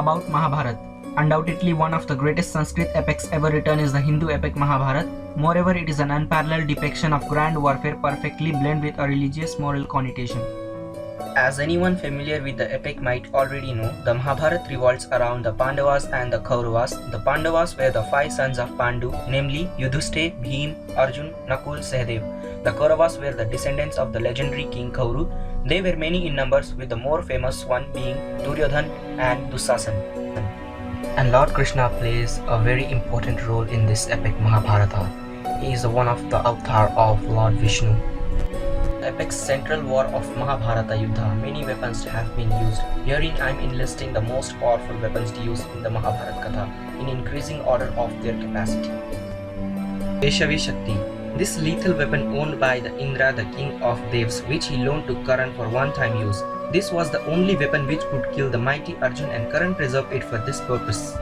About Mahabharat. Undoubtedly one of the greatest Sanskrit epics ever written is the Hindu epic Mahabharat. Moreover, it is an unparalleled depiction of grand warfare perfectly blended with a religious moral connotation. As anyone familiar with the epic might already know, the Mahabharat revolves around the Pandavas and the Kauravas. The Pandavas were the 5 sons of Pandu, namely Yudhishthira, Bhim, Arjun, Nakul, Sahadev. The Kauravas were the descendants of the legendary king Kauru. They were many in numbers, with the more famous one being Duryodhan and Dusasan. And Lord Krishna plays a very important role in this epic Mahabharata. He is one of the avatar of Lord Vishnu. The epic's central war of Mahabharata Yuddha, many weapons have been used. Herein I am enlisting the most powerful weapons used in the Mahabharat Katha in increasing order of their capacity. Shakti. This lethal weapon owned by the Indra, the king of Devs, which he loaned to Karan for one-time use. This was the only weapon which could kill the mighty Arjun, and Karan preserved it for this purpose.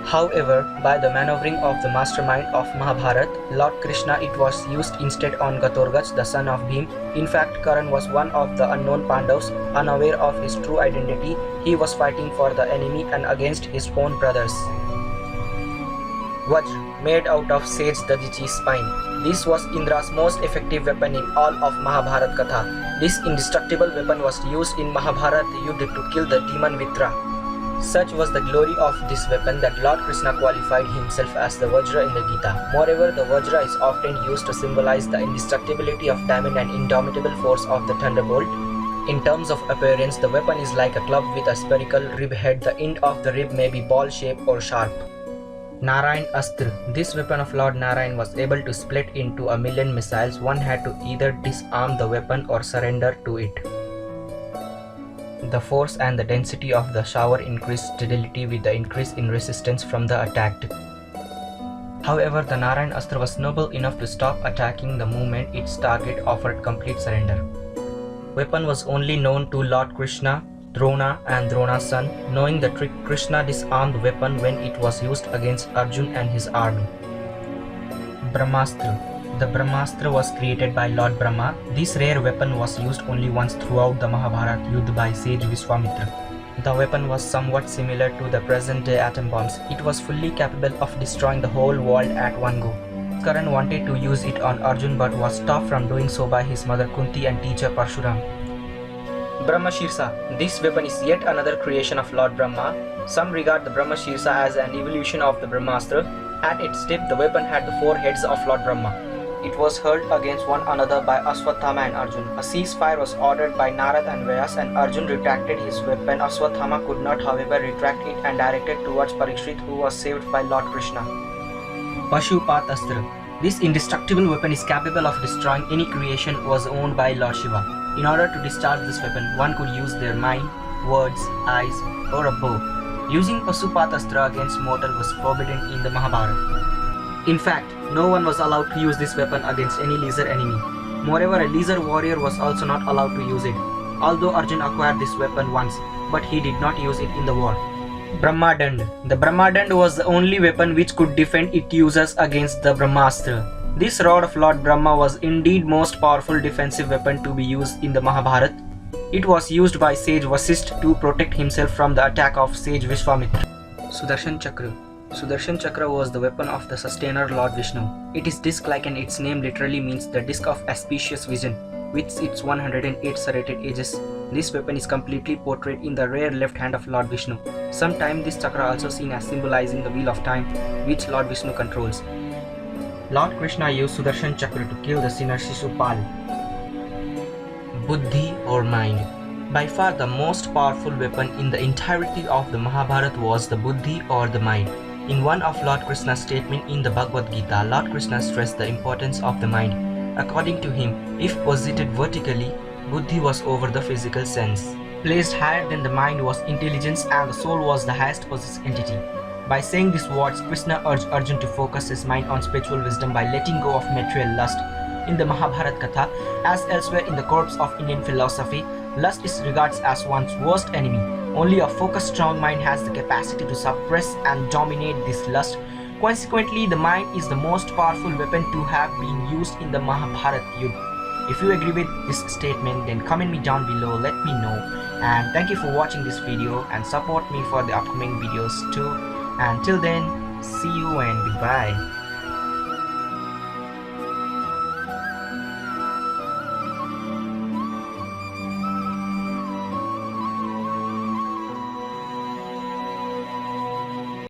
However, by the maneuvering of the mastermind of Mahabharat, Lord Krishna, it was used instead on Ghatorgach, the son of Bhim. In fact, Karan was one of the unknown Pandavas, unaware of his true identity. He was fighting for the enemy and against his own brothers. Vajra, made out of sage Dadichi's spine. This was Indra's most effective weapon in all of Mahabharat Katha. This indestructible weapon was used in Mahabharat Yuddha to kill the demon Vitra. Such was the glory of this weapon that Lord Krishna qualified himself as the Vajra in the Gita. Moreover, the Vajra is often used to symbolize the indestructibility of diamond and indomitable force of the thunderbolt. In terms of appearance, the weapon is like a club with a spherical rib head. The end of the rib may be ball-shaped or sharp. Narayan Astra. This weapon of Lord Narayan was able to split into 1,000,000 missiles. One had to either disarm the weapon or surrender to it. The force and the density of the shower increased steadily with the increase in resistance from the attacked. However, the Narayan Astra was noble enough to stop attacking the moment its target offered complete surrender. Weapon was only known to Lord Krishna, Drona and Drona's son. Knowing the trick, Krishna disarmed the weapon when it was used against Arjun and his army. Brahmastra. The Brahmastra was created by Lord Brahma. This rare weapon was used only once throughout the Mahabharat Yuddha by sage Vishwamitra. The weapon was somewhat similar to the present-day atom bombs. It was fully capable of destroying the whole world at one go. Karan wanted to use it on Arjun but was stopped from doing so by his mother Kunti and teacher Parshuram. Brahmashisa. This weapon is yet another creation of Lord Brahma. Some regard the Brahmashisa as an evolution of the Brahmastra. At its tip, the weapon had the 4 heads of Lord Brahma. It was hurled against one another by Aswathama and Arjun. A ceasefire was ordered by Narad and Vyas, and Arjun retracted his weapon. Aswathama could not, however, retract it and directed towards Parikshit, who was saved by Lord Krishna. Pashupatastra. This indestructible weapon is capable of destroying any creation was owned by Lord Shiva. In order to discharge this weapon, one could use their mind, words, eyes, or a bow. Using Pashupatastra against mortal was forbidden in the Mahabharata. In fact, no one was allowed to use this weapon against any lesser enemy. Moreover, a lesser warrior was also not allowed to use it. Although Arjun acquired this weapon once, but he did not use it in the war. Brahmadan. The Brahmadan was the only weapon which could defend its users against the Brahmastra. This rod of Lord Brahma was indeed most powerful defensive weapon to be used in the Mahabharata. It was used by sage Vasishtha to protect himself from the attack of sage Vishwamitra. Sudarshan Chakra. Sudarshan Chakra was the weapon of the sustainer Lord Vishnu. It is disc-like and its name literally means the disc of auspicious vision. With its 108 serrated edges, this weapon is completely portrayed in the rare left hand of Lord Vishnu. Sometimes this chakra also seen as symbolizing the wheel of time, which Lord Vishnu controls. Lord Krishna used Sudarshan Chakra to kill the sinner Shishupal. Buddhi or mind. By far the most powerful weapon in the entirety of the Mahabharata was the Buddhi or the mind. In one of Lord Krishna's statements in the Bhagavad Gita, Lord Krishna stressed the importance of the mind. According to him, if posited vertically, Buddhi was over the physical sense. Placed higher than the mind was intelligence, and the soul was the highest possessed entity. By saying these words, Krishna urged Arjun to focus his mind on spiritual wisdom by letting go of material lust. In the Mahabharat Katha, as elsewhere in the corpus of Indian philosophy, lust is regarded as one's worst enemy. Only a focused, strong mind has the capacity to suppress and dominate this lust. Consequently, the mind is the most powerful weapon to have been used in the Mahabharat Yuddha. If you agree with this statement, then comment me down below, let me know. And thank you for watching this video and support me for the upcoming videos too. And till then, see you and goodbye.